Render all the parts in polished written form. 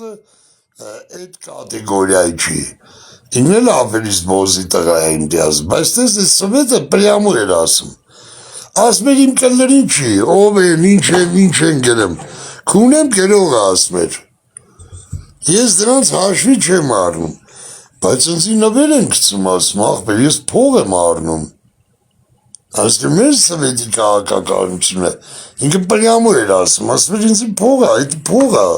Այդ կատեգորիայի չի։ Ինն էլ ավելից բոզի տղա է իմ դիազ, բայց տես է սվետը պրյամու էր ասում։ Ասմեր իմ կլրին չի, ով են, ինչ են գերեմ, կունեմ գերողը ասմեր։ Ես դրանց հաշվի չեմ արնում, բայց ընձի նվեր են գցում ասում, աղբեր, ես փող եմ արնում։ Ասում մեր սվետի կաղաքականությունը, ինքը պրյամու էր ասում, ասմեր ինձի փող է, այդ փող է։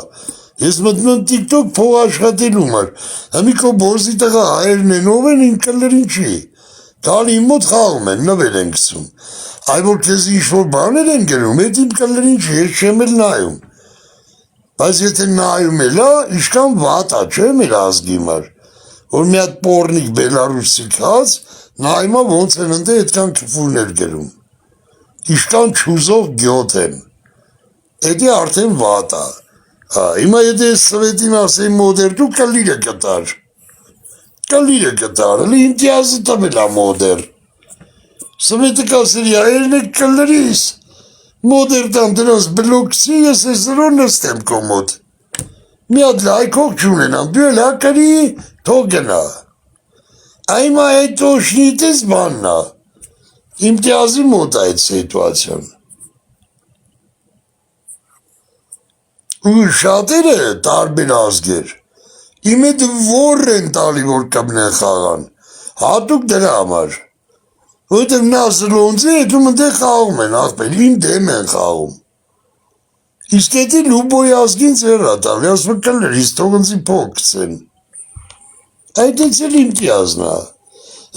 Ես մտնում TikTok փող աշխատելու մար, համիկո բորզի տղա հայերն են, ով են իմ կլրին չի, կալի իմ մոտ խաղում են, նվեր են գցում, այ որ կեզ ինչ-որ բաներ են գնում, էդ իմ կլրին չի, ես չեմ էլ նայում, բայց եթե նայում էլ է, իշկան վատ է, չէ մեր ազգի մար, որ մի հատ պորնիկ բելարուսի կած, նայում է ոնց են ընդ է այդքան քֆուրներ գնում, իշկան չուզող գյոտ են, էդի արդեն վատ է, հիմա եթե ես սվետին ասեի մոդեր դու կլիրը կտար, էլի իմ տիազը տվել է մոդեր, սվետը կասերի այերն է կլրիս, մոդեր տամ դրանց բլոքսի ես է զրո նստեմ կոմոդ, մի հատ լայքող չունենամ, դու էլ հակարի թող գնա, այմա այդ օշնիտես բանն է, իմ տիազի մոտ այդ սիտուացիան, ու շատերը տարբեր ազգեր, իմ էդ որ են տալի, որ կմնեն խաղան, հատուկ դրա համար, որտև նա զլոնձ է, հետում ընդեղ խաղում են, աղբեր, իմ դեմ են խաղում, իսկ էդի լուբոյ ազգին ձեր ատալ, ասում կլր, իսկ թող ընձի փող կցեն, այդ էց էլ իմ տիազն է,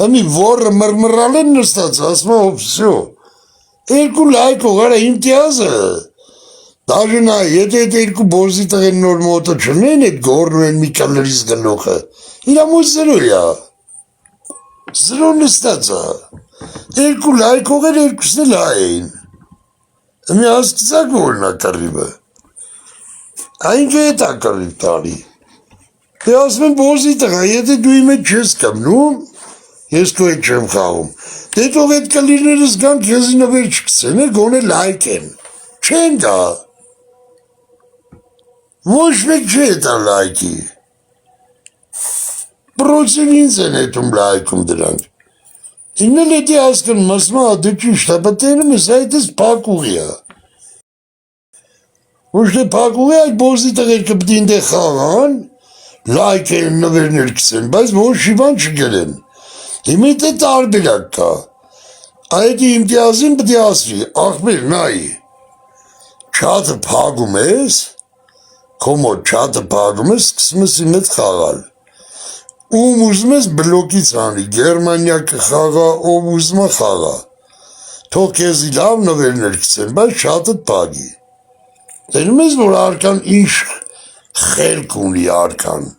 համի որը մրմրալ են նստած, ասում վсё, երկու լայքող, արա իմ տիազը, Դաժե նա, եթե այդ երկու բորզի տղեն նոր մոտը չնեն, այդ գորնում են մի կլրիս գլոխը, իրա մոտ զրո է, զրո նստած է, երկու լայքող էր, երկուսն էլ հա էին, մի հասկցակ որն է կռիվը, այնքը էտ է կռիվ տալի, դե ասում են բորզի տղա, եթե դու իմ հետ չես կմնում, ես քո հետ չեմ խաղում, դե թող այդ կլիրներս գան քեզի նվեր չկցեն, գոնե լայք են, չեն գա, ոչ մեկ չէ էտա լայքի, պրոցև ինձ են հետում լայքում դրանք, ինն էլ էդի ասկն մասմա դու ճիշտ է, բտենում ես այդ ես պակուղի է, ոչ թե պակուղի այդ բորզի տղեր կպտի ինդ է խաղան, լայք են նվերներ կսեն, բայց ոչ շիվան չգերեն, հիմի թե տարբերակ կա, այդ իմ տիազին պտի ասվի, աղբեր նայի, չատը պագում ես, Կոմոդ չատը պագում ես, սկսում ես իմ հետ խաղալ, ում ուզում ես բլոկից անի, Գերմանիա կխաղա, ով ուզում է խաղա, թող կեզի լավ նվերներ կցեն, բայց չատըտ պագի, տենում ես, որ արկան ինչ խելք ունի արկան,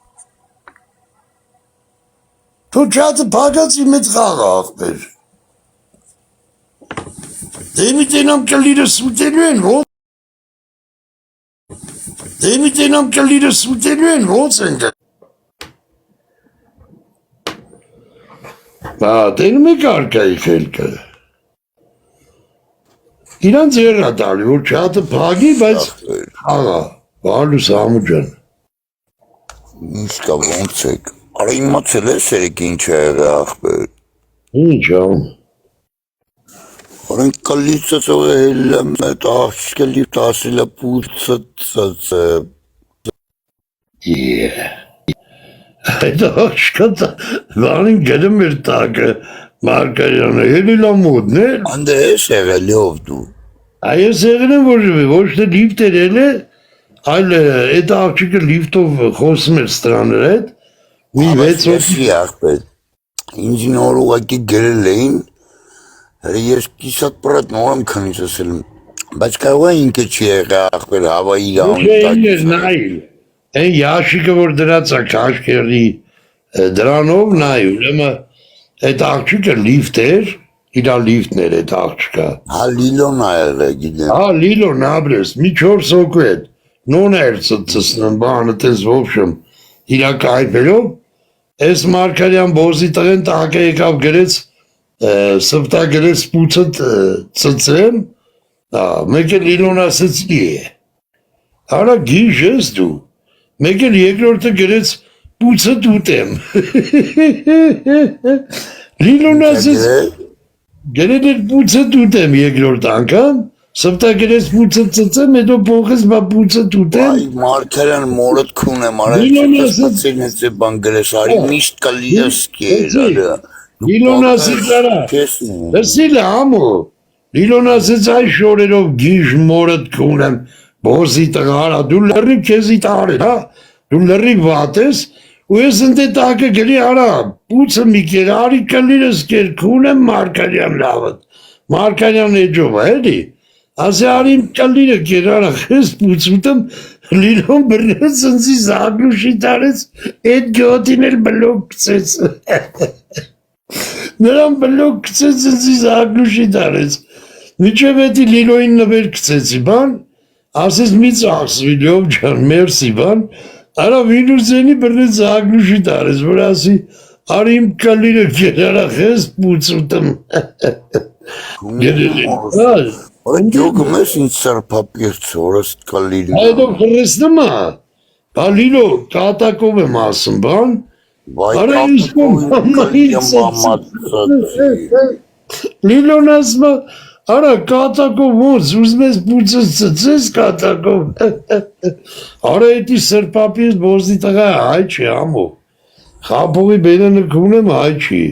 թող չատը պագած իմ հետ խաղա աղբեր, դե մի տենամ կլիրս ուտելու են, դե մի տենամ կլիրս ուտելու են, ոնց են կը։ Տենում եք արկայի խելքը։ Իրանց երա տալի, որ չատը պագի, բայց խաղա, բալուս համու ջան։ Ինչ կա ոնց եք, արա իմացել ես երեք ինչ է եղե աղբեր։ Ինչ ամ։ Որեն կլիցած ող է հելլեմ, այդ աղջիկը լիվտ ասիլ է պուծծծ է։ Այդ աղջիկը վանին գրում էր տակը, Մարկարյանը, հելիլ ամոդն է։ Անդե ես եղել ով դու։ Այս եղել եմ, ոչ թե լիվտ էր էլ է, այլ այդ աղջիկը լիվտով խոսում էր ստրաներ հետ, մի վեց Եսի աղբեր, ինձ նոր ուղակի գրել էին, ես կիսատ պրատ նոր եմ քնից ասել եմ, բայց կարող է ինքը չի եղե աղբեր հավայի Ուշեին նայլ, են յաշիկը որ դրած է կաշկերի դրանով նայ, ուրեմը այդ աղջիկը լիվտ էր, իրա լիվտն էր այդ աղջիկը։ Հա լիլոն ա եղե գիտեմ։ Հա լիլոն աբրես, մի 4 հոգու հետ, նոն էր ծծնն բանը տես ոբշմ, իրա կայպերով, ես Մարկարյան բոզի տղեն տակը եկավ գրեց, սվտա գրեց պուծը ծծեմ, մեկ է լիլոն ասեց ի է, արա գիշ ես դու, Մեկ էլ երկրորդը գրեց պուցը տուտեմ։ Լիլոն ասեց գրել էր պուցը տուտեմ երկրորդ անգամ, սվտա գրեց պուցը ծծեմ, հետո փոխեց բա պուցը տուտեմ։ Այ Մարգարյան մորդ քունեմ, արա ծծեցին հենց է բան գրես, արի միշտ կլիես կեր, արա։ Լիլոն ասեց արա, լսիլ ամո, Լիլոն ասեց այ շորերով գիժ մորդ քունեմ, բոզի տղարա, դու լրիվ քեզի տարել, հա, դու լրիվ վատ ես, ու ես ընդ տակը գրի արա, պուցը մի կեր, արի կլիրս կեր, քունեմ Մարգարյան լավըտ, Մարգարյան էջով, էլի, ասե արիմ կլիրը կեր, արա, խես պուցուտեմ, Լիլոն բրնեց ընձի զագլուշի տարեց, էդ գյոտին էլ բլոկ կծեց, նրան բլոկ կծեց ընձի զագլուշի տարեց, միջև էդի Լիլոյին նվեր կծեցի բան, ասես մի ծախսվի լյով ջան, մերսի բան, արա վինուսենի բրնեց զագլուշի տարեց, որ ասի, արիմ կալիրը գերարա խես պուցուտեմ, գերել են, Օրեն գյոգում ես ինձ սարպապիրց, որս կալիրին։ այդով խրստում է, բա Լիլո, կատակով եմ ասում, բան, արա իսկում Լիլոն ասում է, արա կատակով ոնց, ուզում ես պուցս ծծես կատակով, արա էտի սրպապիրց բոզդի տղա հայ չի ամով, խապողի բերանը կունեմ հայ չի։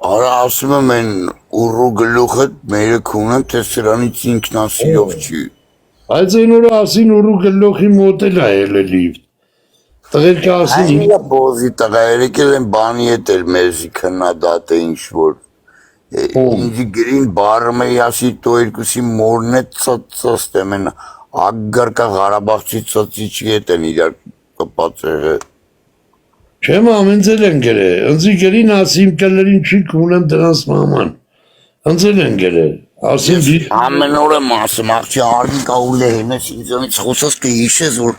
Արա ասում եմ են ուրու գլուխը մերը քունեմ, թե սրանից ինքնասիրով չի։ Բայց այն օրը ասին ուրու գլոխի մոտել է ելելիվ, տղերքը ասին Այնիա բոզի տղա, երեկել են բանի հետ էլ մեզի քննադատ է ինչ-որ, ինձի գրին բարում էի ասի տո երկուսի մորն է ծծստեմ են, ագգար կա Ղարաբաղցի ծծիչի հետ են իրար կպած եղել։ Չեմ ամենձել են գրե, ընձի գրին ասիմ կլերին չի կունեմ դրանց մաման, ընձել են գրե, ասիմ Ամեն օր եմ ասում, աղջի արդին կաուլ է հենես ինձանից խոսած կհիշես, որ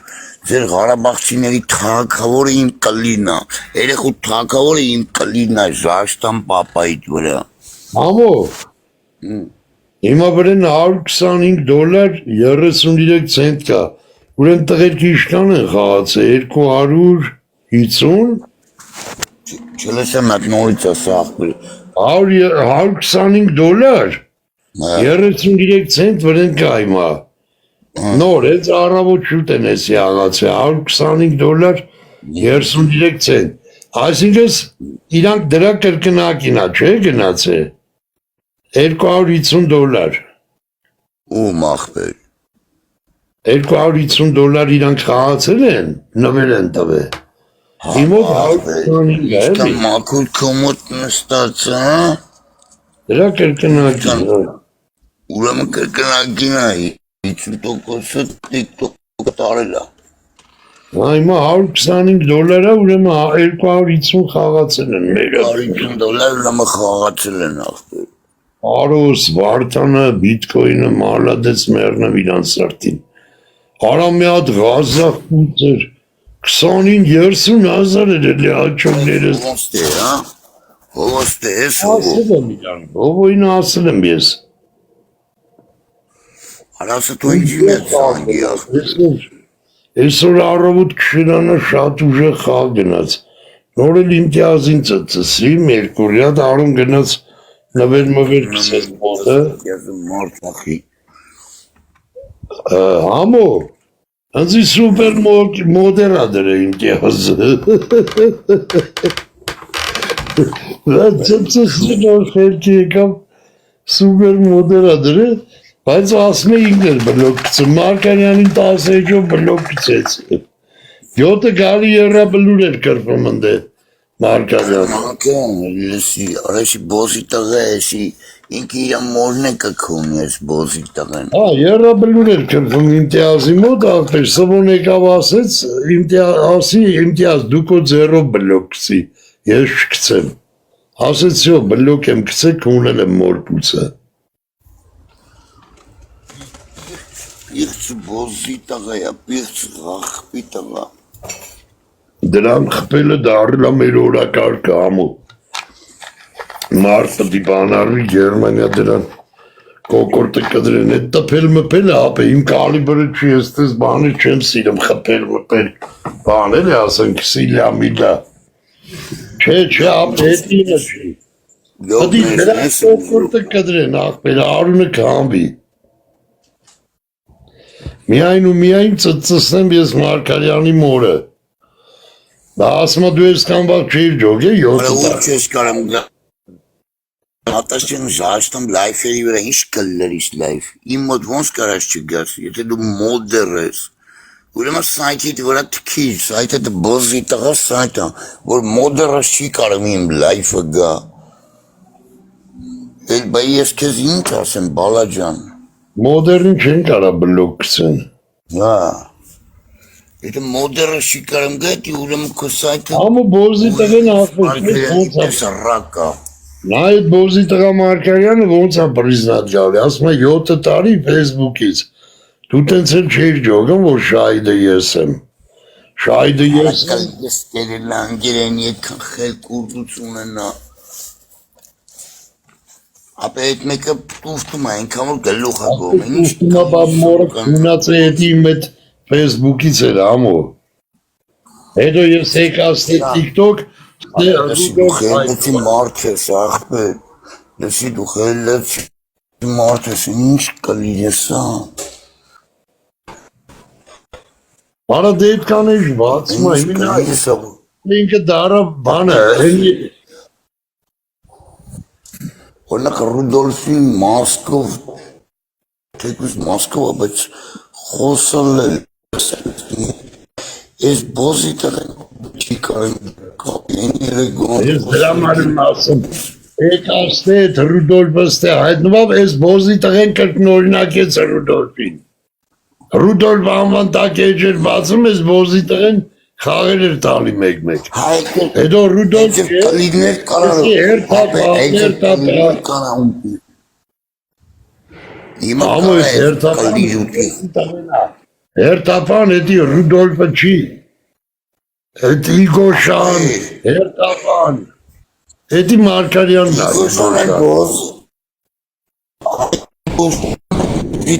ձեր Ղարաբաղցիների թագավորը իմ կլինա, երեխու թագավորը իմ կլինա, Ժաշտան պապայիդ վրա։ ամո, հիմա բրեն $125, 33 ցենտ կա, ուրեն տղերքի իշկան են խաղացը, 250 Չլեսեմ այդ նորից ասա աղբեր։ $125 33 ցենտ վրեն կա հիմա, նոր էց առավոտ շուտ են ես յաղացը, $125 33 ցենտ, այսինքս իրանք դրա կրկնակինա, չէ գնաց է, $250 Ում աղբեր։ $250 իրանք խաղացել են, նվեր են տվել, իմոտ 125 է, Իսկան մաքուր կոմոտ նստած, հա։ դրա կրկնակին, Ուրեմն կրկնակին է, 50%-ը տիկտոկ տարել է։ հիմա $125 է, ուրեմն 250 խաղացել են մերը, $150 ուրեմն խաղացել են աղբեր։ Արոս, վարտանը, բիտկոյնը, մալադեց մերնը իրանց սրտին, արա մի հատ ғազախ պուծեր, 20-30 հազար էր էլի աչողներս, Ոնց է, հա։ Ոնց է, ես ասել եմ իրան, ովոյնը ասել եմ ես, Արասը դու ինձի մեծ զանգի աղբեր։ Այսօր առավոտ քշիրանը շատ ուժեղ խաղ գնաց, նոր էլ իմտիազին ծծսի, մերկուրյա դարում գնաց նվեր մվեր կսես մոտը, Ես մարդ ախի։ համո, ընձի սուպեր մոդերա դրե իմտիազը, դա ծծսի նոր խելքի եկավ սուպեր մոդերա դրե, բայց ասում է ինքն էր բլոկ կծում, Մարգարյանին 10 էջով բլոկ կծեց, 7-ը գալի երրաբլուր էր կրպում ընդե, Մարգարյան, Մանկան, լսի, արեշի բոզի տղա էսի, ինքը իր մորն է կքունի ես բոզի տղան։ երրաբլուր էր կրպում իմտիազի մոտ, աղբեր, սվոն եկավ ասեց, ասի իմտիազ դուքո ձերով բլոկ կծի, ես չկծեմ, ասեց սյո բլոկ եմ կծեք, ունել եմ մոր պուցը, Պիղծ բոզի տղա է, պիղծ աղբի տղա։ դրան խպելը դարել է մեր օրակարգը ամու, մարդ պտի բանարվի Գերմանիա դրան Կոկորտը կդրեն, այդ տպել մպել է, ապե, իմ կալիբրը չի, ես բանը չեմ սիրում, խպել մպել, բան էլ է ասենք, սիլյա միլյա, չէ, ապե, հետ ինը չի, հդի դրանք կոկորտը կդրեն, աղբել, արունը կամբի, միայն ու միայն ծծսնեմ ես Մարկարյանի մորը, դա ասմա դու ես կամբակ չէիր ջոգ է, յոթը Ուր չես կարամ Ատաշեն ժաշտում լայֆերի վրա ինչ կլլերիս լայֆ, իմ մոտ ոնց կարաս չգաս, եթե դու մոդեր ես, ուրեմն սայթիդ վրա թքիր, սայթը դու բոզի տղա սայթը, որ մոդերս չի կարում իմ լայֆը գա, էլ բայ ես կեզ ինչ ասեմ, բալաջան, մոդերն չեն կարա բլոկ կսեն, հա, եթե մոդերս չի կարում գա, ուրեմն քո սայթը ամը բոզի տղեն ախվեց, ես ռակա, նա այդ բոզի տղա Մարկարյանը ոնց է պրիզնատ ջավի, ասում է 7 տարի Facebook-ից, դու տենց էլ չէիր ջոգում, որ շահիդը ես եմ, շահիդը ես եմ, ես տերել անգերեն ետքան խելք ուրդություն ենա, ապե այդ մեկը տուվտում է, ենքան որ գլուխ է գոմ, ուստում է բավ մորը կունած է էդի իմ այդ Facebook-ից էր ամո, հետո ես եկաստ է TikTok, Լսի դու խելեցի մարդ ես աղբեր, լսի դու խելեցի մարդ ես, ինչ կլիր ես սա, Արա դե էդքան էշ բացում է, ինչ կլիր ես սա, ինքը դարա բանը, օրնակ Ռուդոլֆի Մասկով, թեկուս Մասկով, բայց խոսալ է, ես բոզի տղեն, չի կարեմ կապին երեգոն, ես դրա մարում ասում, եկաստ է, Ռուդոլֆը ստե հայտնվավ, ես բոզի տղեն կրտնորինակեց Ռուդոլֆին, Ռուդոլֆը անվան տակ էջ էր բացում, ես բոզի տղեն խաղեր էր տալի մեկ-մեկ, հետո Ռուդոլֆ չէ, կլիդներ կարարում, հիմա հերթապան էդի Ռուդոլֆը չի, էդ Իգոշան, հերթապան, էդի Մարկարյանն է,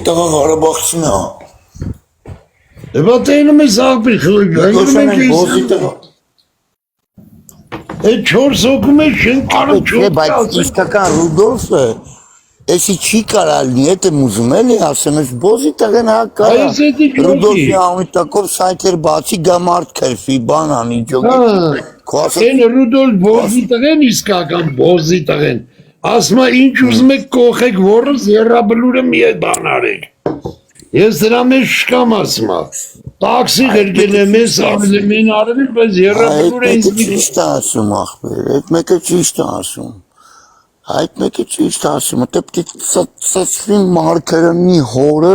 տղա Հարաբաղցին է, Եվա տենում ես աղբիր խլգայնում ենք Այդ 4 հոգում է չեն կարում չոք բայց իսկական Ռուդոլֆը Էսի չի կարալնի, էտ եմ ուզում էլի ասեմ, ես բոզի տղեն հա կարա, Ռուդոլֆի անվիտակով սայթեր բացի գամարդ կրվի, բան անի ջոգի, Են Ռուդոլֆ բոզի տղեն իսկական բոզի տղեն, ասմա ինչ ուզում եք կողեք որս երրաբլուրը մի է բան արեք, ես դրա մեջ շկամ ասմա, տաքսի գրգել եմ ես արել եմ են արել, բայց երրաբլուրը ինձ մի ճիշտ ասում ախբեր, այդ մեկը ճիշտ ասում, Այդ մեկը ճիշտ ասում, պետք է ծածվի Մարկարյանի հորը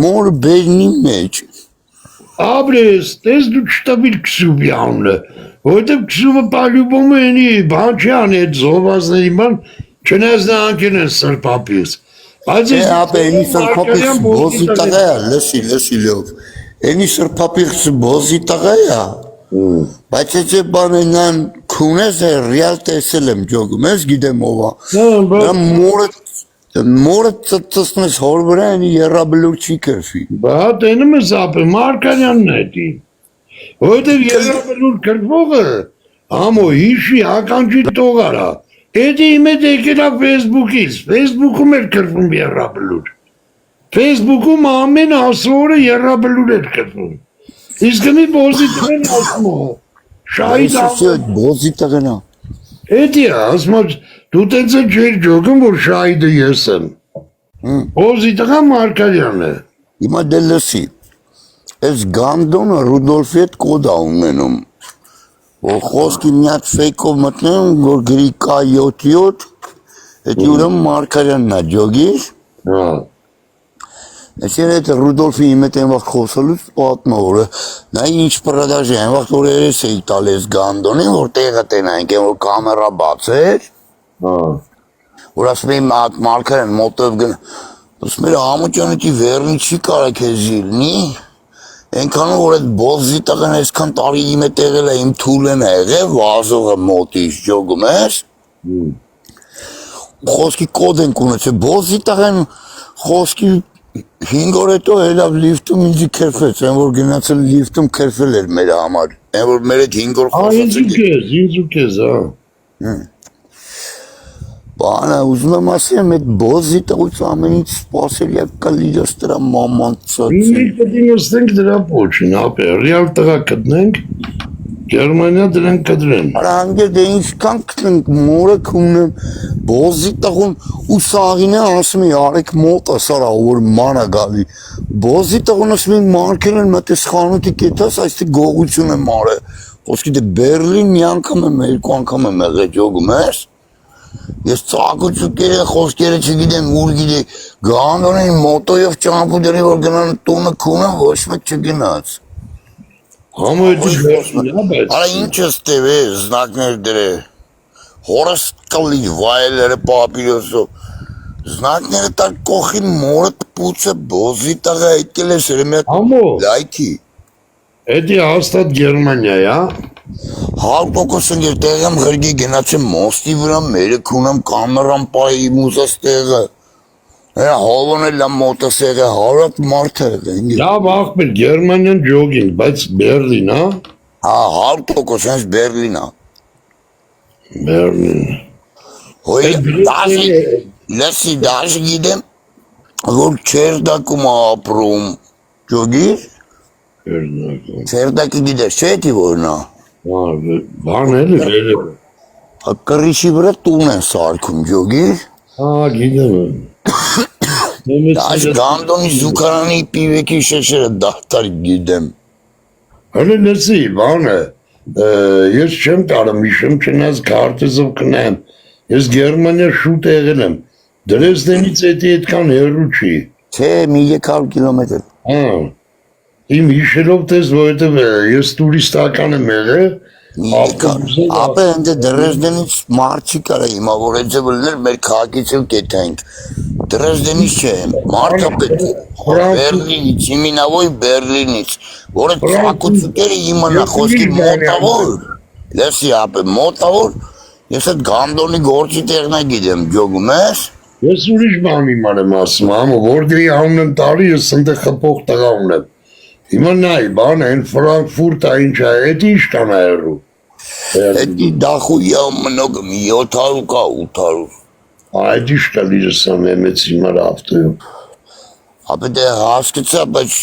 մոր բերնի մեջ։ Աբրես, տես դու չտավիր քսուվի անունը, որտև քսուվը պալյուբում է ենի, բան չի անի այդ զովազների ման, չնայած նա անկեն են սրպապիս։ Ապե, ենի սրպապիս բոզի տղա է, լսի լով, ենի սրպապիս բոզի տղա է, Բայց եթե բան ենան կունես է ռիալ տեսել եմ ջոգում, ես գիտեմ ով է, մորը ծծնես հոր վրա ենի երրաբլուր չի կրվի։ Բա տենում ես ապը, Մարկարյանն է դի, որտև երրաբլուր կրվողը, ամո հիշի հականջի տողարա, էդի իմ էդ եկելա Facebook-ից, Facebook-ում էր կրվում երրաբլուր, Facebook-ում ամեն ասորը երրաբլուր էր կրվում, Իսկ մի բոզի տղեն ասում է, շահիդ ասում բոզի տղեն է։ Էդի է, ասում է, դու տենց է չեր ջոգում, որ շահիդը ես եմ։ Բոզի տղա Մարկարյանն է։ Հիմա դե լսի, ես գանդոնը Ռուդոլֆի հետ կոդ է ունենում, որ խոսքի մի հատ ֆեյքով մտնում, որ գրի K77, էդի ուրեմն Մարկարյանն է ջոգիր։ Այսինքն այդ Ռուդոլֆի իմ հետ այն վաղ խոսալուց պատմա որը, նա ինչ պրադաժ է, այն վաղ որ երես էի տալ ես գանդոնին, որ տեղը տենայինք, որ կամերա բաց էր, որ ասում էի Մարկարյան մոտով գն, ասում էր ամուճանետի վերնի չի կարա քեզ իլնի, այնքան որ այդ բոզի տղեն այսքան տարի իմ հետ եղել է, իմ թուլեն է եղել, վազողը մոտից ջոգում ես, խոսքի կոդ են ունեցել, բոզի տղեն խոսքի 5 օր հետո հելավ լիֆտում ինձի քերֆեց, այն որ գնացել լիֆտում քերֆել էր մեր համար, այն որ մեր այդ 5 օր խոսացել ինձ ու քեզ, Բանը ուզում եմ ասեմ, այդ բոզի տղուց ամեն ինչ սպասելի է կլիրս դրա մաման ծածի։ Ինձ պետք է ստենք դրա փոչին, ապե, ռիալ տղա կտնենք, Գերմանիա դրանք կդրեն։ Արա անգեր դե ինչքան կտնենք մորը կունեմ, բոզի տղուն ու սաղինը ասում է արեք մոտը սարա, որ մանա գալի։ Բոզի տղուն ասում է մարկել են մտես խանութի կետաս, այստեղ գողություն է մարը։ Խոսքի դե Բերլին մի անգամ եմ, երկու անգամ եմ եղել ջոգում ես։ Ես ծաղկությունները, խոսքերը չգիտեմ, ուր գիտի, գանդոնին մոտոյով ճամպու դրի, որ գնան տունը քունը, ոչ մեկ չգնաց։ Համոյդի գերմանիա, բայց։ Արա ինչս տև է, զնակներ դրե, հորս կլի վայելերը պապիրոսով, զնակները տար կողին մորդ պուցը բոզի տղա այդկել ես երեմյատ լայքի։ Էդի հաստատ Գերմանիա, հա։ 100% եմ տեղ եմ ղրգի գնացեմ մոստի վրա, մերը քունեմ կամերան պայի մուզաս տեղը։ Հովոն էլ եմ մոտս եղը, հարատ մարդ եղը։ Լավ աղբեր, Գերմանիան ջոգինգ, բայց Բերլին, հա։ Հա, 100% հենց Բերլին է։ Բերլին։ Հոյ, լեսի դաշ գիտեմ, որ չերդակում ապրում, ջոգիր, չերդակի գիտես, չէ էտի որնա։ Բան էլ է վերև։ Կրիշի վրա տուն են սարքում, ջոգիր։ Հա, գիտեմ եմ։ Դաշ գանդոնի զուքարանի պիվեկի շեշերը դահտար գիտեմ։ Հələ լսի, բան է, ես չեմ կարում, իշեմ չնաս քարտեզով կնեմ, ես Գերմանիա շուտ եղել եմ, Դրեզդենից էդի այդքան հեռու չի։ Չէ, մի 300 կիլոմետր։ Հա, իմ հիշելով տես, որովհետև ես տուրիստական եմ եղել, ապե ընդ Դրեզդենից մարդ չի կարա հիմա, որ այդ ձևլներ մեր քաղաքից էլ կետենք։ Դրեզդենից չէ, մարդը պետք է, Բերլինից, իմինավոյ Բերլինից, որ այդ ծակուցուկերը իմանա խոսքի մոտավոր, լեսի ապե, մոտավոր, ես այդ գանդոնի գործի տեղնա գիտեմ, ջոգում ես։ Ես ուրիշ բան իման եմ ասում, համը, որդերի անուն եմ տարի, ես ընդեղ խպող տղա ունեմ։ Հիմա նայ, բան են Ֆրանկֆուրտ է ինչ է, էդի ինչ կան այրու։ Էդի դախույա մնոգը մի 700 կա 800։ Այդ ինչ կա լիրսան էմեց հիմար ավտոյով։ Ապե դե հասկացա, բայց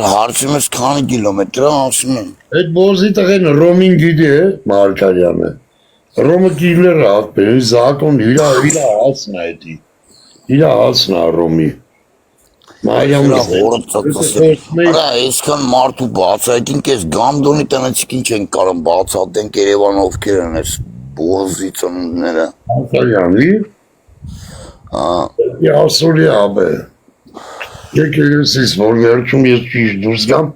հարցում ես քանի կիլոմետր ասում եմ։ Այդ բոզի տղեն Ռոմին գիտի է, Մարկարյանը։ Ռոմը կիլեր է, ապեր, զակոն իրա հացն է էդի։ Իրա հացն է Ռոմի։ Արա այսքան մարդու բացայտինք ես գամդոնի տնեցիկին չեն կարում բացատենք Երևան ովքեր են ես բոզի ծնունդները։ Մարկարյանի։ Ասորի աբե։ Եկեղեցիս, որ վերջում ես ճիշտ դուրս գամ,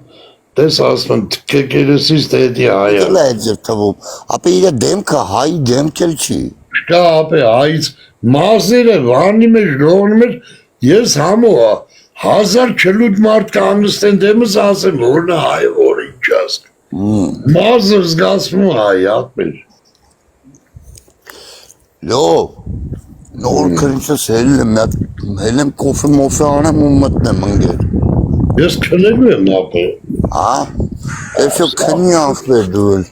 տես ասում եկեղեցիս թե էդի հայ է։ Էլ է ձեր թվում, ապե իրա դեմքը հայի դեմք էլ չի։ Չկա ապե հայից մազերը վանի մեջ գողնում էր, ես համո 1000 չլուտ մարդ կանգնստեն դեմս ասեմ, որն է հայ, որ ինչ ասք։ Մազը զգացվում հայ, ապեր։ Լով, նոր քրինչս հել եմ կոֆե մոֆե անեմ ու մտնեմ ընգեր։ Ես քնելու եմ ապե։ Հա, էսո քնի ախպեր դուլ։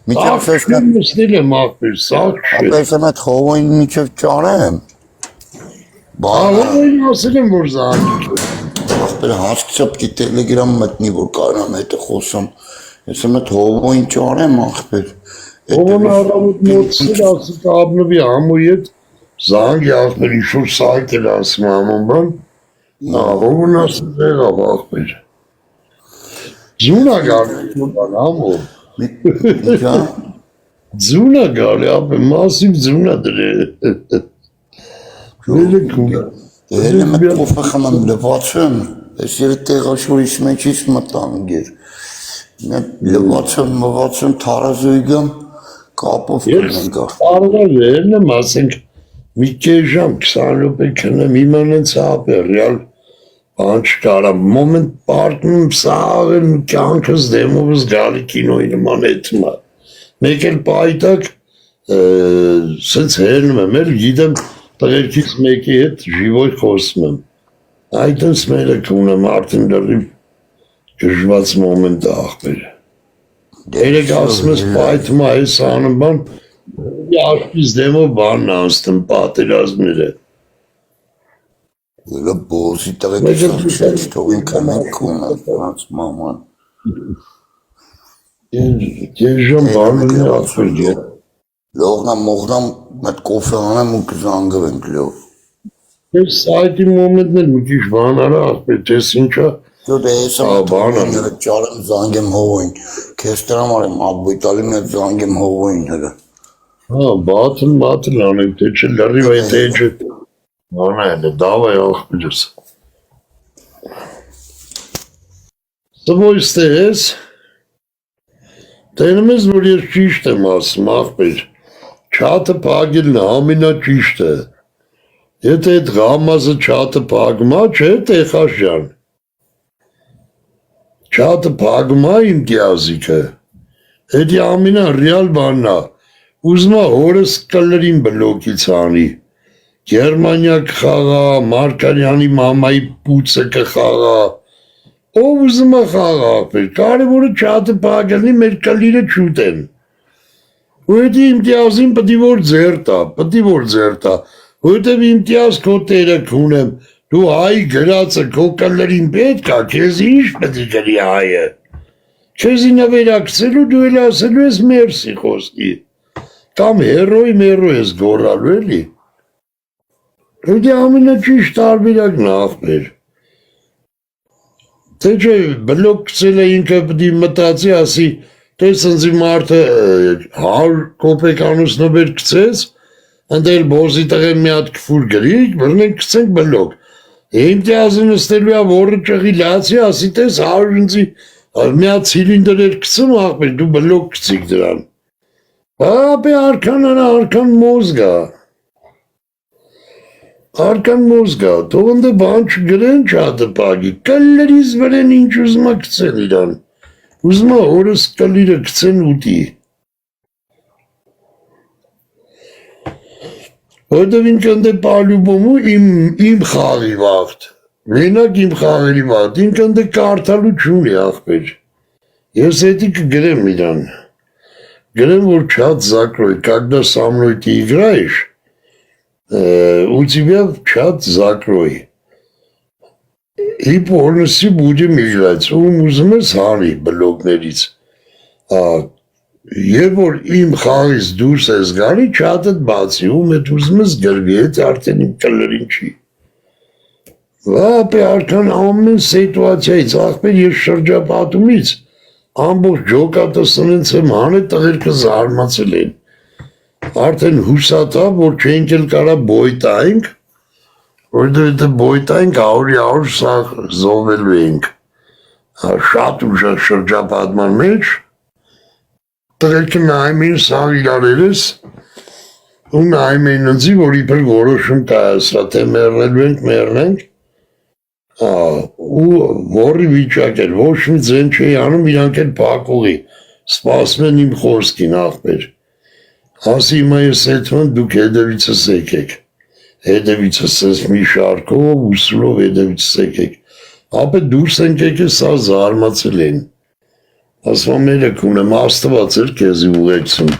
Միջև Ախպեր մսնել եմ ապեր, սաղ չէ։ ապե ես եմ այդ հովային միջև ճարեմ։ Հովային ասել եմ, որ զաղիկ է։ Ախպեր հասկցա պիտի տելեգրամ մտնի, որ կարամ հետը խոսամ։ Ես եմ այդ հովային ճարեմ ախպեր։ Հովան առավոտ մոտսել ասել կաբնվի համոյ հետ, զանգի ախպեր ինչ-որ սայտ էլ ասում համոն բան, հովան ասել եղավ ախպեր։ Ձունա գարի բան համո։ Ինչա։ Ձունա գարի ապե, մասիվ ձունա դրե։ Էլ եմ այդ կոֆե խնամ լվացում, ես երդ տեղաշոր իս մեջից մտան գեր։ Լվացում, թարազոյ գամ, կապով կրնեն գար։ Արվել էլ եմ ասենք, մի կեզ ժամ, 20 լոպե կնեմ, իման են ծապը, ռյալ բան չկարա, մոմենտ պարտնում սաղեն կյանքս դեմովս գալի կինոյի նման էթմա։ Մեկ էլ պայտակ, սենց հերնում եմ էլ, գիտեմ, տղերքից մեկի հետ ժիվոյ խոսում եմ։ Այդպես մերը կունեմ արդեն լրիվ գժված մոմենտ է աղբեր։ Երեք ասում ես պայթում է այս անում բան, աշպից դեմով բանն անստեմ պատերազմները։ Ելը բոզի տղեկ շանչ թողին կանենք ունա, նրանց մաման։ Եժան բանն է աղբեր է։ Լողնամ մտ կոֆե անեմ ու կզանգվենք լով։ Ես այդի մոմենտն էլ մի քիչ բան արա աղբեր, տես ինչա։ Դու դե հեսա ճարեմ զանգեմ հովոյին, կեզ տրամ արեմ աղբույտալի մետ զանգեմ հովոյին հրը։ Հա, բաթն անենք, թե չէ լրիվ այդ էջը անայել է, դավայ աղբիրս։ Սվոյս թե ես, տենում ես, որ ես ճիշտ եմ ասում աղբիր, չատը պագելն է, ամինա ճիշտ է, եթե այդ ғամազը չատը պագմա, չէ տեխաշ ժան, չատը պագմա իմ կիազիքը, էդի ամինա ռիալ բաննա, ուզմա հորս կլրին բլոկից անի, Գերմանիա կխաղա, Մարկարյանի մամայի պուցը կխաղա, ով ուզմա խաղա աղբեր, կարևորը չատը պագելնի մեր կլիրը չուտեն, ու էդի իմտիազին պտի որ ձերտա, Որտև իմտիազ քո տերը կունեմ, դու հայ գրածը քո կլրին պետք է, քեզ ինչ պետք է գրի հայը, քեզի նվերակցելու դու էլ ասելու ես մերսի խոսքի, կամ հերոյ ես գորալու էլի, էդի ամենը ճիշտ տարբերակն աղբեր, թե չէ բլոկ կցել է ինքը պետք է մտածի ասի, տես ընձի մարդը 100 կոպեկ անուս նվեր կցեց, Ընդել բոզի տղեն մի հատ կվուր գրիք, բրնենք կցենք բլոկ, իմտիազը նստելու է որը ճղի լացի, ասի տես 100 ընձի մի հատ սիլինդր էր կցում աղբեր, դու բլոկ կցիք դրան, ապե արքան մոզգա, թող ընդ բան չգրեն չատը պագի, կլլերից վրեն ինչ ուզմա կցեն իրան, ուզմա որս կլիրը կցեն ուտի, Որտև ինքը ընդ է պալյուբոմու իմ խաղի վաղթ, մենակ իմ խաղերի վաղթ, ինքը ընդ է կարդալու չունի աղբեր, ես հետի կգրեմ իրան, գրեմ որ չատ զակրոյ, когда со мной ты играешь, у тебя чат закрой, и полностью будем играть, ում ուզում ես հարի բլոգներից, Եվ որ իմ խաղից դուրս ես գալի, չատըտ բացի, ում էտ ուզում ես գրվի, հետ արդեն իմ կլրին չի։ Վապ է արդեն ամեն սիտուացիայից, աղբեր ես շրջապատումից, ամբողջ ջոկատը սնենց եմ հանե տղերքը զարմացել են։ Արդեն հուսատա, որ չենք էլ կարա բոյտայինք, որտեղ բոյտայինք աուրի սաղ զովելու ենք։ Շատ ուժեղ շրջապատման մեջ, Տղերքը նայում էին սաղ իրարերս ու նայում էին ընձի, որ իպր որոշում կայասրա, թե մերնենք, ու որի վիճակ էր, ոչ մի ձեն չէի անում, իրանք էլ պակողի, սպասում են իմ խոսքին աղբեր, ասի հիմա ես հետմն դուք հետևիցս եկեք, հետևիցս ես մի շարկով, ուսլով հետևիցս եկեք, ապե դուրս ենք եկե սա զարմացել են, ասում մերը կունեմ, աստված էր կեզի ուղեկցում,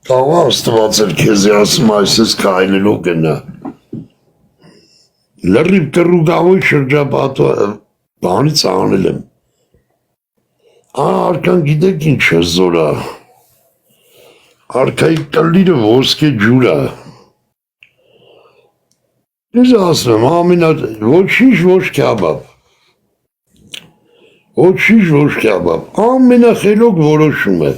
կաղ աստված էր կեզի ասում այս ես կայնելով գնա, լրիվ կրուգավոյ շրջապատու բանից անել եմ, արքան գիտեք ինչ է զորա, արքայի կլիրը ոսկե ջուրա, ես ասում եմ, ամենատ, ոչ կյաբապ, ոչ կյաբապ, ամենախելոք որոշում է,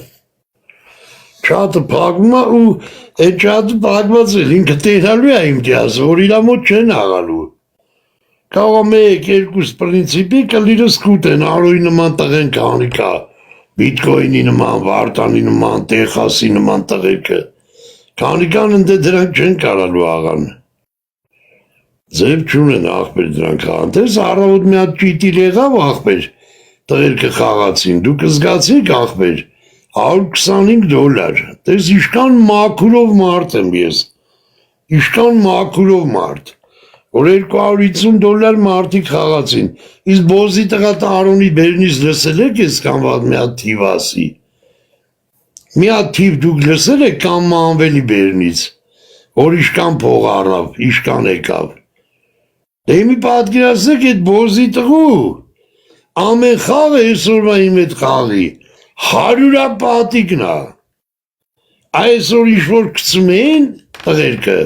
չատը պագում է ու այդ չատը պագված է, ինքը տերալու է իմ տիասը, որ իրա մոտ չեն աղալու, կաղա մեկ, երկուս պրինցիպի կլիրս կուտ են, արոյի նման տղեն կանի կա, բիտկոյնի նման, վարտանի նման, տեխասի նման տղեկը, կանի կան ընդ դրանք չեն կարալու աղան, ձև չունեն աղբեր դրանք աղան, տես առավոտ մի հատ ճիտիլ եղավ աղբեր, տղերքը խաղացին, դու կզգացիք աղբեր, $125, տես իշկան մաքուրով մարդ եմ ես, Իշքան մաքուրով մարդ, որ $250 մարդիկ խաղացին, իսկ բոզի տղա Տարոնի բերնից լսել եք ես կամ վատ մի հատ թիվ ասի, մի հատ թիվ դուք լսել եք կամ մանվելի բերնից, որ իշքան փող առավ, իշքան եկավ, դե մի պատկերացրեք այդ բոզի տղու, ամեն խաղը այսօրվա իմ այդ խաղի, 100 պատիկն է, այսօր ինչ-որ կծում էին տղերքը,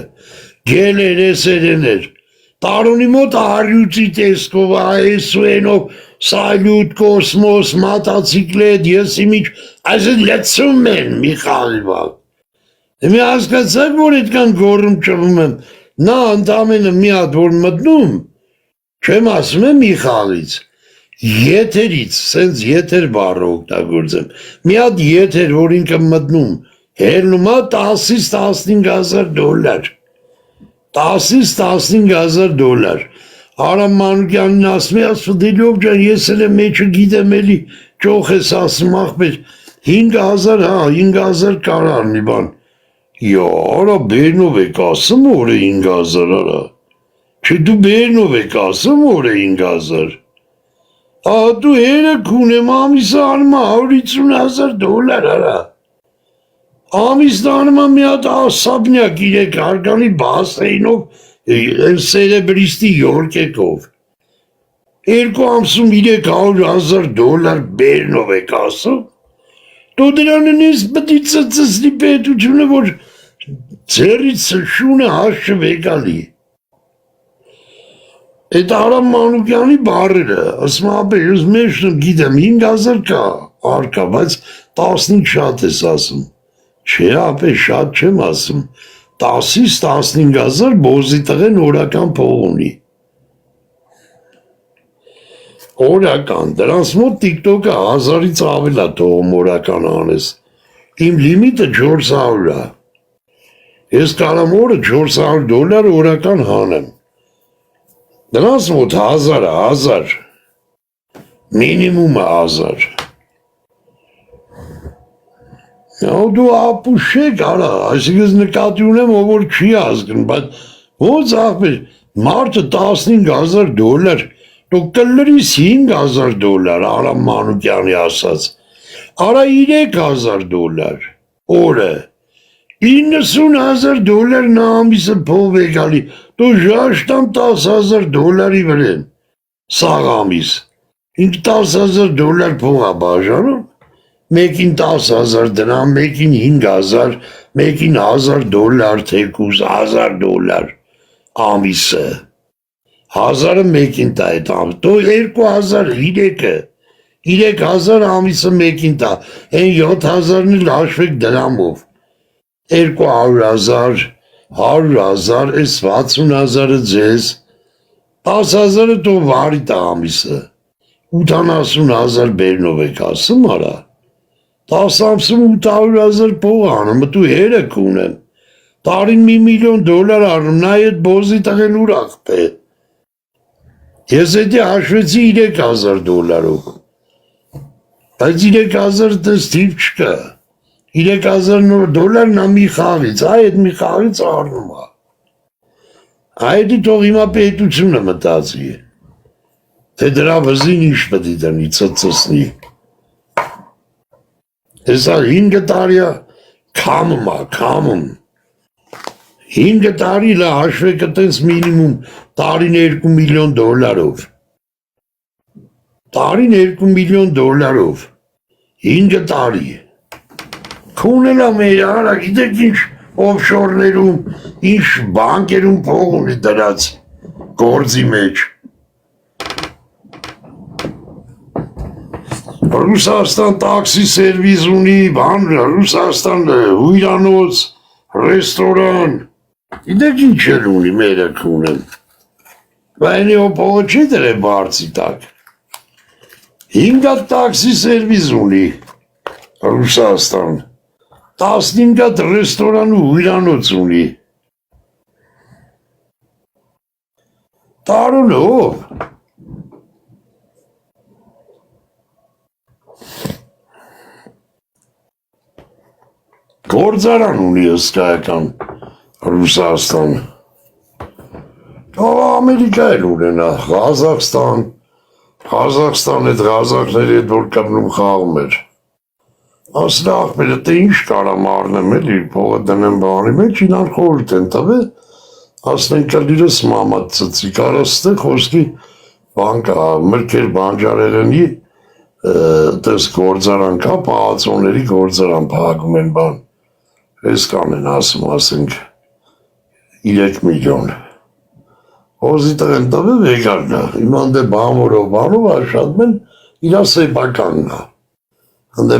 գելեր, էսերեներ, Տարոնի մոտ արյուծի տեսքով, այսուենով, սալյուտ, կոսմոս, մատացիկլետ, եսիմիչ, այսդ լծում են մի խաղի բակ, մի հասկացակ, որ այդքան գորում ճվում եմ, նա ընդամենը մի հատ որ մտնում, չեմ ասում եմ մի խաղից, եթերից, սենց եթեր բառը օգտագործեմ, մի հատ եթեր, որ ինքը մտնում, հելնում է 10-ից 15,000 $10-ից 15,000 Արամ Մանուկյանին ասում է, Աստվդելիով ջան, ես էլ եմ մեջը գիտեմ էլի, ճոխ ես ասում ախպեր, 5,000, հա, 5,000 կարար մի բան, արա բերնով եք ասում որ է 5,000 արա, չէ դու բերնով եք ասում որ է 5,000, դու երեք ունեմ ամիսը արմա $150,000 արա, ամիսնանմա մի հատ ասաբնյակ իրեք հարգանի բասեինով, սերեբրիստի յորկեկով, 2 ամսում $300,000 բերնով եք ասում, դու դրանն ես պտի ծծծնի պետությունը, որ ձերից շունը հաշը վեկալի, այդ Արամ Մանուկյանի բարերը, ասում ապե, ես մեջն գիտեմ, 5,000 կա, արկա, բայց 15 շատ ես ասում, չէ ապե շատ չեմ ասում, 10-ից 15,000 բոզի տղեն օրական փող ունի, օրական, դրանց մոտ տիկտոկը 1000-ից ավել է թողում օրական անես, իմ լիմիտը 400 է, ես կարամ օրը $400 օրական հանեմ, դրանց մոտ 1000, մինիմումը 1000, դու ապուշեք արա, այսինքն նկատի ունեմ, ով որ չի ազգն, բայց ոնց ախպեր, մարդը $15,000, դու կլրիս $5,000, Արամ Մանուկյանի ասած, արա $3,000, օրը, $90,000 նա ամիսը փող է գալի, դու ժաշտամ $10,000 վրեն, սաղ ամիս, ինք $10,000 փող է բաժանում, մեկին 10,000 դրամ, մեկին 5,000, մեկին $1,000 թեկուզ, $1,000 ամիսը, 1000-ը մեկին տա այդ ամիս, դու 2,000 3,000 ամիսը մեկին տա, են 7,000-ն էլ հաշվեք դրամով, 200,000, 100,000, այս 60,000-ը ձեզ, 10,000-ը դու վարի տա ամիսը, 80,000 բերնով եք ասում արա, 10 ամսում 800,000 փող անում, դու երեք ունեմ, տարին $1 միլիոն առնում, նա այդ բոզի տղեն ուր ախպե, ես էդի հաշվեցի $3,000, բայց 3,000 տես թիվ չկա, $3,000 նա մի խաղից, այդ մի խաղից առնում է, այդի թող հիմա պետությունը մտածի, թե դրա վզին ինչ պետի դնի, ծծսնի, Հեսա 5 տարիա կամում է, կամում, 5 տարի լա հաշվեք տենց մինիմում տարին $2 միլիոն, տարին $2 միլիոն, 5 տարի, քունել է մեր արա, գիտեք ինչ օֆշորներում, ինչ բանկերում փող ունի դրած գործի մեջ, Ռուսաստան տաքսի սերվիզ ունի, բան, Ռուսաստան հույրանոց, ռեստորան, գիտեք ինչ էլ ունի մերը քունեն, վայնի օպողը չի դրե բարձի տակ, 5 հատ տաքսի սերվիզ ունի Ռուսաստան, 15 հատ ռեստորան ու հույրանոց ունի, Տարոնը ով, գործարան ունի հսկայական, Ռուսաստան, Ամերիկա էլ ունենա, Ղազախստան այդ Ղազախների հետ որ կապնում խաղում էր, ասլա աղբերը թե ինչ կարամ առնեմ էլի, փողը դնեմ բանի մեջ, ինան խորհուրդ են տվել, ասլեն կլիրս մամատ ծծի, կարաս ստե խոսքի բանկա, մրկեր բանջարեղենի, տես գործարան կա, պահացոնների գործարան պահագում են բան, ես կանեն ասում, ասենք 3 միլիոն, հոզի տղեն տվել վեկար գա, իման դե բանով աշատում են իրա սեպական գա, հանդե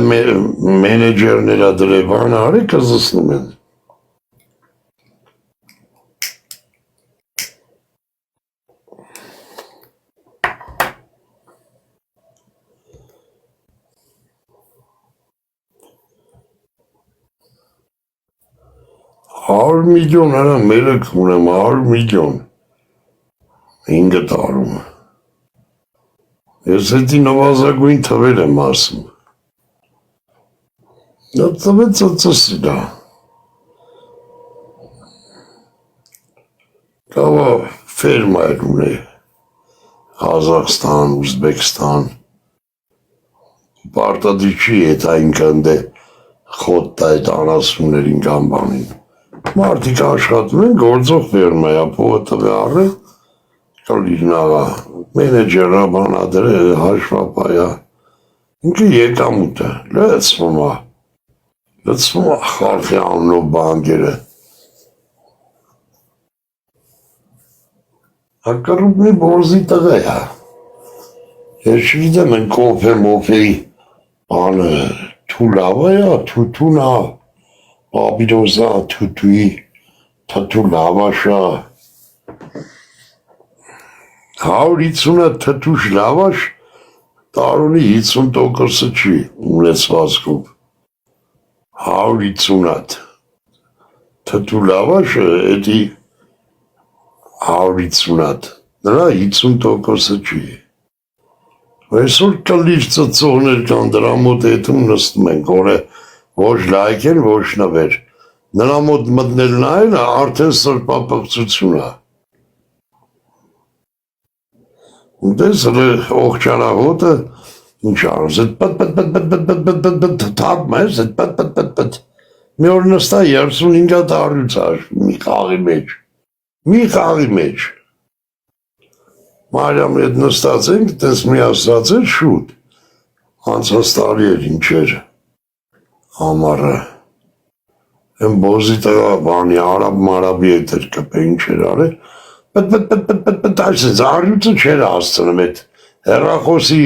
մենեջերները դրեվան արի կզսնում են, 100 միլիոն արա մելեք ունեմ, 100 միլիոն, 5 տարում, ես հետի նվազագույն թվել եմ ասում, դա թվեց ծծսի դա, կավա ֆերմա էր ունե, Ղազախստան, Ուզբեկստան, պարտադի չի հետ այնքան դե խոտ տա այդ անասուններին կամ բանին, մարդիկ աշխատում են, գործող ֆերմա է, փողը տվե առը, կլիր նաղա, մենեջերա բանադրը, հաշվապայա, ինքը եկամուտ է, լծվում է, խարխի աննով բանկերը, հակարուպնի բորզի տղա է, ես չգիտեմ են կոպե մոպեի բանը, թուլավա է, թութունա, Պապիրոզա, թութուի, թթու լավաշա, 150-ը թթուշ լավաշ, տարունի 50%-ը չի ունեցվածքով, 150-ատ, թթու լավաշը էդի 150-ատ, նրա 50%-ը չի, այսօր կլիր ծծողներ կան դրա մոտ հետում նստում են, կորե ոչ լայք են, ոչ նվեր, նրա մոտ մտնել նայել է, արդեն սրպապղծություն է, դես ողջարահոտը, ինչ արուս, էդ պտ թապում ես, էդ պտ, մի որ նստա 35 տարուց մի խաղի մեջ, Մարյամ հետ նստած ենք, տես մի ասած էր շուտ, անցած տարի էր ինչ էր, ամարը, են բոզի տղա բանի, մարաբի հետ էր կպե ինչ էր արել, պտ այսենց արյուծը չեր հասցնում, էդ հեռախոսի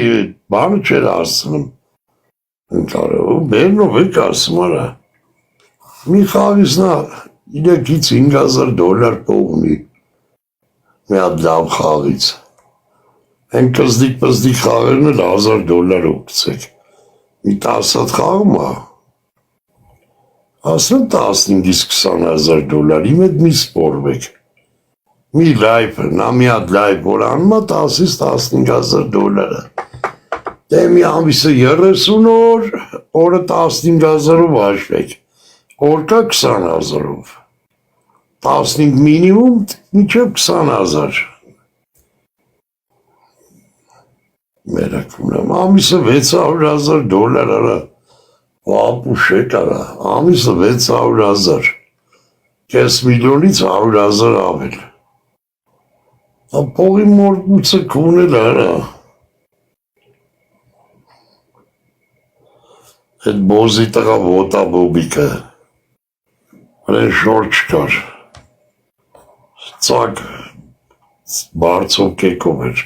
բանը չեր հասցնում, բերնով եք ասում արա, մի խաղից նա 3-5,000 $փող ունի, մի հատ լավ խաղից, են կզդիկ խաղերն էլ $1,000 օգցեք, մի 10 հատ խաղում է, ասեն 15-20,000 իմ հետ մի սպորվեք, մի լայվ, նա մի հատ լայվ որ անում է 10-15,000 դե մի ամիսը 30 օր, օրը 15,000-ով հաշվեք, օրկա 20,000-ով, 15 մինիմում մինչև 20,000 մերակ ունեմ, ամիսը $600,000 արա, ապուշեք արա, ամիսը 600,000, կես միլիոնից 100,000 ավել, ապողի մորգուցը կունել արա, այդ բոզի տղա ոտա բոբիկը, վրեն շոր չկար, ծակ բարձով կեկով էր,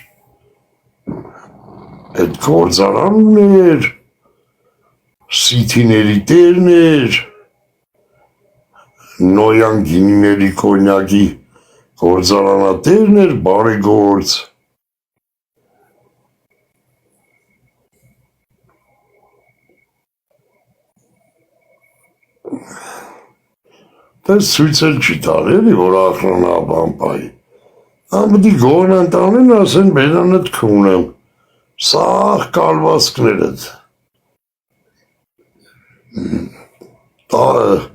այդ գործարանն էր, սիթիների տերն էր, նոյան գինիների կոնյակի գործարանատերն էր, բարեգործ, դες ցույցել չի տալ էլի, որ ախրանա բամպայի, ամպտի գողն անտանեն ասեն բերանըտ կունեմ, սաղ կալվածքներըտ, 20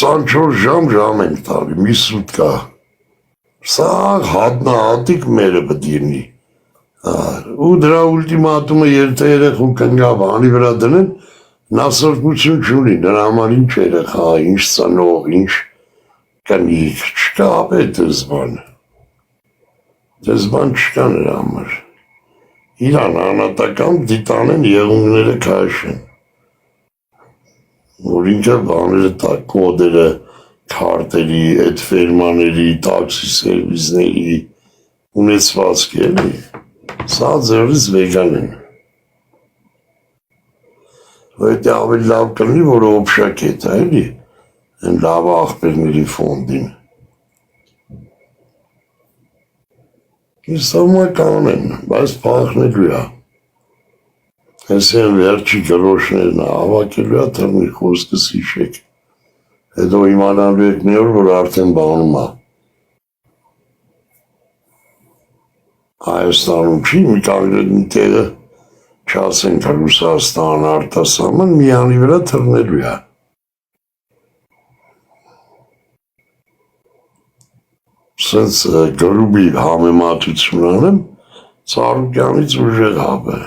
24 ժամ ենք տալի, մի սուտկա։ Սա հատնահատիկ մերը բդիրնի։ Ու դրա ուլտիմատումը եթե երեխու կնգա բանի վրա դնեն, նա սրբություն չունի, նրա համար ինչ երեխա, ինչ ծնող, ինչ կնիկ, չկա ապետ դզբան։ Դզբան չկա նրա համար։ Իրան անատական դիտանեն եղունգները կաշեն։ Որ ինքը բաները տա կոդերը, քարտերի, այդ ֆերմաների, տաքսի սերվիզների ունեցվածք էլի։ Սա ձերից վեգան են։ Այդ ավելի լավ կլինի, որ օբշակետ է, էլի, են լավ աղբերների ֆոնդին։ Իսամա կանեն, բայց պախնելու է։ Ես են վերջի գրոշներն ավակելու է թրմի խոսքս հիշեք։ Հետո իմանալու եք մի օր, որ արդեն բանում է։ Հայաստանում չի, մի կանգրետ մի տեղը չասենք Ռուսաստան, արտասահման միանի վրա թռնելու է։ Սենց գրուբի համեմատություն անեմ, Սարուկյանից ուժեղ հապ է։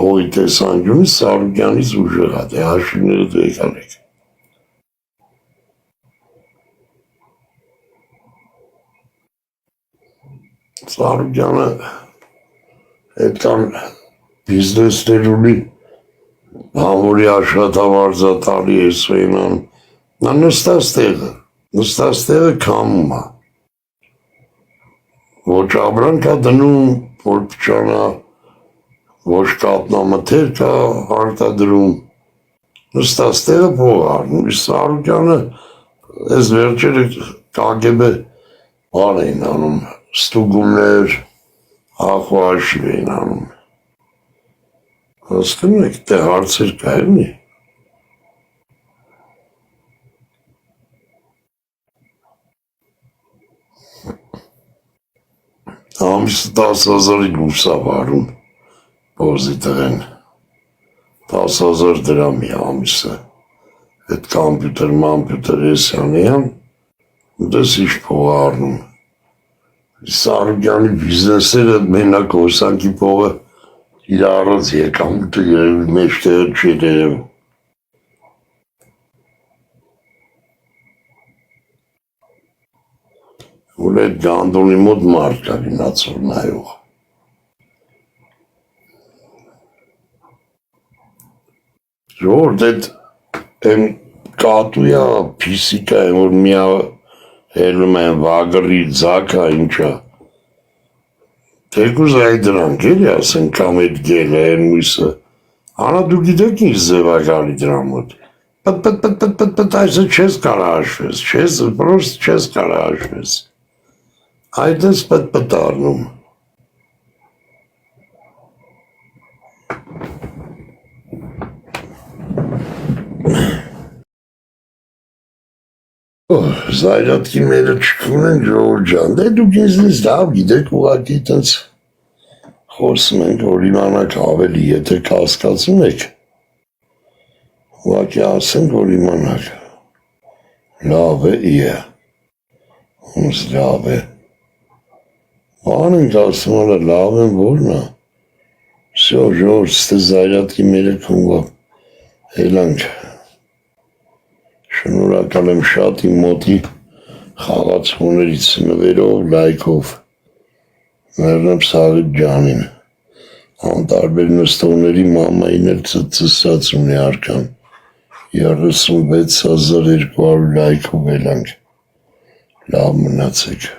Փողի տեսանկյունից Սարուկյանից ուժեղ է, դե հաշիվները դու եկան եք։ Սարուկյանը այդքան բիզնեսներ ունի, համորի աշխատավարձատալի է սոյնան, նա նստած տեղը կամում է, ոչ ապրանք է դնում, որ պճանա, ոչ կատնամթեր կա արտադրում, նստած տեղը փող առնում, իսկ Սարուկյանը այս վերջերը կագեբե բան էին անում, ստուգումներ, ախվաշիվ էին անում։ Հասկանում եք, դե հարցեր կա էլի։ Ամիսը 10,000-ի դուրս է վարում, բոզի տղեն, 10,000 դրամի ամիսը, այդ կամպյուտեր եսյանեյան, դες ինչ փող առնում։ Սարուկյանի բիզնեսերը մենակ հոսանքի փողը իր առած եկամուտը երևի մեջ տեղը չի երևում։ Որ այդ գանդոնի մոտ մարդ կա գնացող նայող։ Ժողովուրդ այդ կատույա փիսիկա է, որ միա հելում են վագրի ձակա ինչա։ Թեկուզ այ դրանք էլի ասեն կամ այդ գելը են մույսը։ Անա դու գիտեք ինչ ձև է գալի դրա մոտ։ Պտ այսը չես կարա հաշվես, պրոստ չես կարա հաշվես։ Այդ ես պտ առնում։ Զայրատքի մերը չկունեն ժողոր ջան, դե դուք ինձնից լավ գիտեք ուղակի տենց խոսում ենք, որ իմանաք ավելի, եթե կասկածում եք, ուղակի ասենք, որ իմանաք, լավ է, իե, ոնց լավ է, բան ենք ասում արա լավ են որնա, սյո ժողոր ստե զայրատքի մերը կունվա, հելանք, շնորհակալ եմ շատ իմ մոտի խաղացողներից նվերով, լայքով, մերնեմ Սաղիթ ջանին, անտարբեր նստողների մամային էլ ծծսած ունի արկան, 36,200 լայքով էլանք, լավ մնացեք։